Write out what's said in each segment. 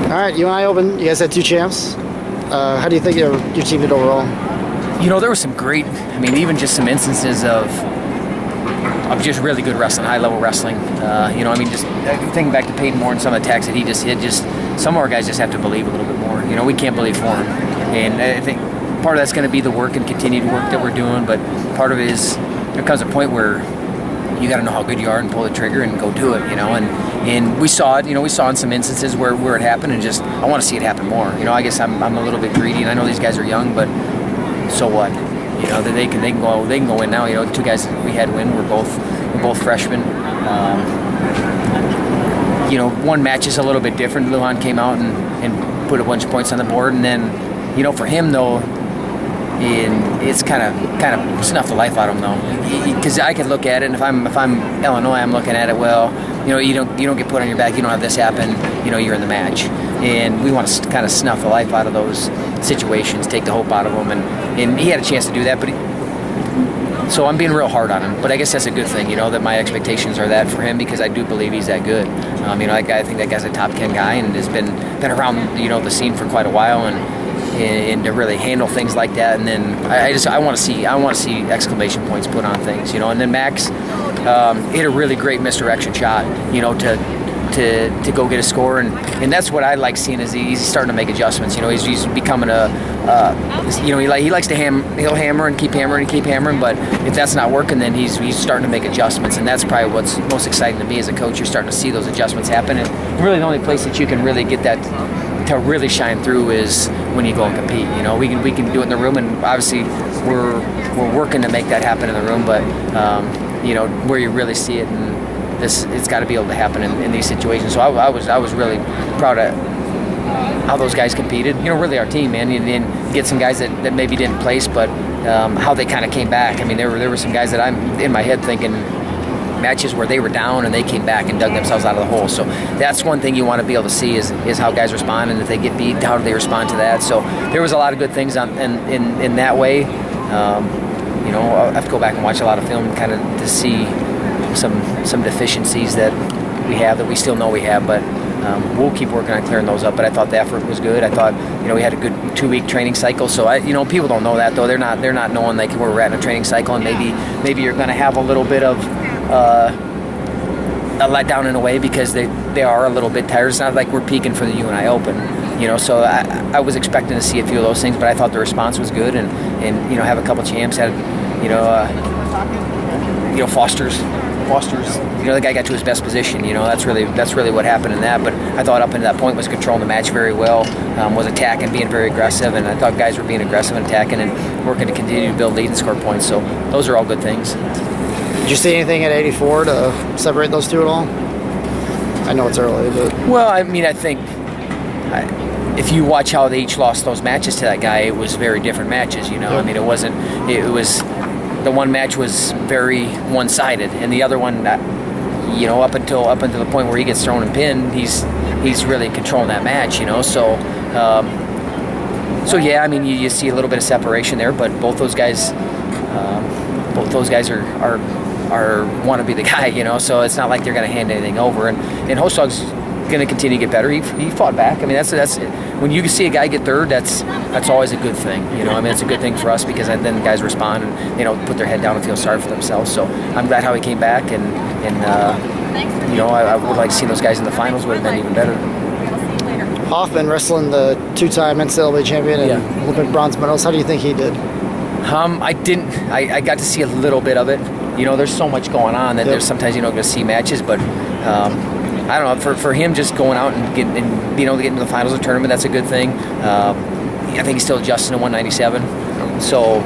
All right, UNI Open. You guys had 2 champs. How do you think your team did overall? You know, there was some great, even just some instances of just really good wrestling, high-level wrestling. Just thinking back to Peyton Moore and some of the attacks that he just hit, some of our guys just have to believe a little bit more. You know, we can't believe for him. And I think part of that's going to be the work and continued work that we're doing, but part of it is there comes a point where you got to know how good you are and pull the trigger and go do it, and we saw it, we saw in some instances where it happened, and just I want to see it happen more. I guess I'm a little bit greedy, and I know these guys are young, but so what? That they can go in now. The 2 guys we had win we're both freshmen. One match is a little bit different. Lujan came out and put a bunch of points on the board, and then for him though, it's kind of snuffed the life out of him though, because I can look at it, and if I'm Illinois, I'm looking at it. Well, you don't get put on your back. You don't have this happen. You're in the match, and we want to kind of snuff the life out of those situations, take the hope out of them, and he had a chance to do that, but so I'm being real hard on him. But I guess that's a good thing, that my expectations are that for him, because I do believe he's that good. I think that guy's a top 10 guy and has been around the scene for quite a while, and to really handle things like that. And then I want to see exclamation points put on things, and then Max hit a really great misdirection shot, to go get a score, and that's what I like seeing, is he's starting to make adjustments. He's becoming he likes to he'll hammer and keep hammering, but if that's not working, then he's starting to make adjustments, and that's probably what's most exciting to me as a coach. You're starting to see those adjustments happen, and really the only place that you can really get that to really shine through is when you go and compete. We can do it in the room, and obviously we're working to make that happen in the room, but where you really see it, and it's got to be able to happen in these situations. So I was really proud of how those guys competed. Really our team, man, and get some guys that maybe didn't place, but how they kind of came back. There were some guys that I'm in my head thinking matches where they were down and they came back and dug themselves out of the hole. So that's one thing you want to be able to see is how guys respond, and if they get beat, how do they respond to that? So there was a lot of good things in that way. I'll have to go back and watch a lot of film kind of to see some deficiencies that we still know we have, but we'll keep working on clearing those up. But I thought the effort was good. I thought we had a good 2-week training cycle. So people don't know that though. They're not knowing like where we're at in a training cycle, and maybe you're going to have a little bit of a letdown in a way, because they are a little bit tired. It's not like we're peaking for the UNI Open, So I was expecting to see a few of those things, but I thought the response was good, and have a couple champs, had Foster's. The guy got to his best position. That's really what happened in that. But I thought up until that point was controlling the match very well, was attacking, being very aggressive, and I thought guys were being aggressive and attacking and working to continue to build lead and score points. So those are all good things. Did you see anything at 84 to separate those 2 at all? I know it's early, but I think if you watch how they each lost those matches to that guy, it was very different matches. Yep. It wasn't. It was. The one match was very one-sided, and the other one, up until the point where he gets thrown and pinned, he's really controlling that match, So yeah, you see a little bit of separation there, but both those guys are want to be the guy, So it's not like they're going to hand anything over, and Hostog's going to continue to get better. He fought back. That's when you see a guy get third, that's always a good thing. It's a good thing for us, because then the guys respond and put their head down and feel sorry for themselves. So I'm glad how he came back, and I would like to see those guys in the finals. Would have been even better. Hoffman wrestling the 2-time NCAA champion and Olympic bronze medals. How do you think he did? I didn't. I got to see a little bit of it. There's so much going on that there's sometimes you don't get to see matches, but. I don't know, for him just going out and being able to get into the finals of the tournament, that's a good thing. I think he's still adjusting to 197. So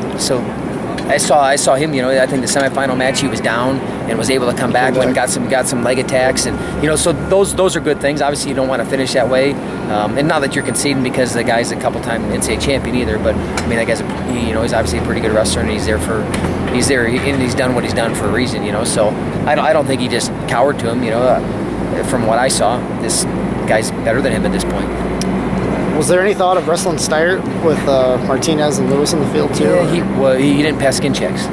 I saw him, I think the semifinal match he was down and was able to come back and got some leg attacks, and so those are good things. Obviously you don't want to finish that way, and not that you're conceding because the guy's a couple-time NCAA champion either, but that guy's he's obviously a pretty good wrestler, and he's there and he's done what he's done for a reason, So I don't think he just cowered to him, from what I saw, this guy's better than him at this point. Was there any thought of wrestling Steyr with Martinez and Lewis in the field too? Yeah, he didn't pass skin checks.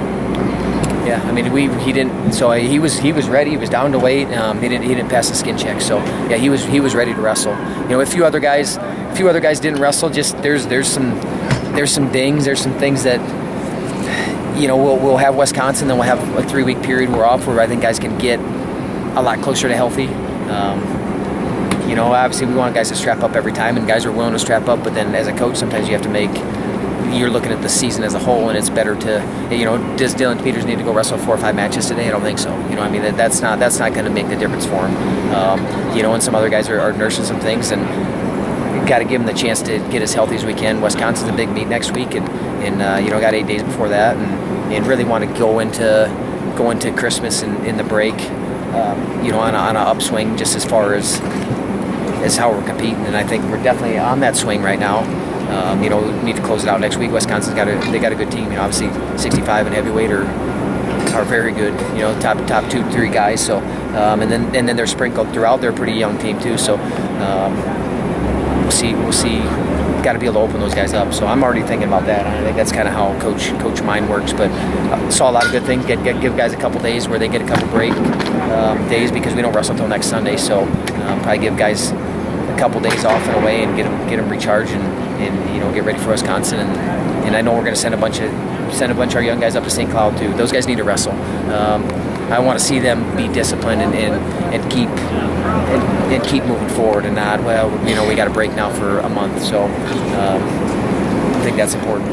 Yeah, I mean, he didn't. So he was ready. He was down to weight. He didn't pass the skin check. So yeah, he was ready to wrestle. You know, a few other guys didn't wrestle. Just there's some dings. There's some things that, you know, we'll have Wisconsin, then we'll have a 3-week period we're off, where I think guys can get a lot closer to healthy. You know, obviously we want guys to strap up every time, and guys are willing to strap up. But then as a coach, sometimes you have to you're looking at the season as a whole, and it's better to, you know, does Dylan Peters need to go wrestle 4 or 5 matches today? I don't think so. You know, I mean, that's not going to make the difference for him. You know, and some other guys are nursing some things, and we've got to give him the chance to get as healthy as we can. Wisconsin's a big meet next week, and you know, got 8 days before that, and really want to go into Christmas in the break, you know, on an upswing, just as far as how we're competing. And I think we're definitely on that swing right now. You know, we need to close it out next week. Wisconsin's got a good team. You know, obviously 65 and heavyweight are very good. You know, top 2-3 guys. So and then they're sprinkled throughout. They're a pretty young team too. So we'll see. Got to be able to open those guys up. So I'm already thinking about that. I think that's kind of how coach mind works. But saw a lot of good things. Give guys a couple days where they get a couple break days, because we don't wrestle until next Sunday. So probably give guys a couple days off and away, and get them recharged, and you know, get ready for Wisconsin. And I know we're going to send a bunch of our young guys up to St. Cloud too. Those guys need to wrestle. I want to see them be disciplined and keep moving forward, and not, well, you know, we got a break now for a month. So I think that's important.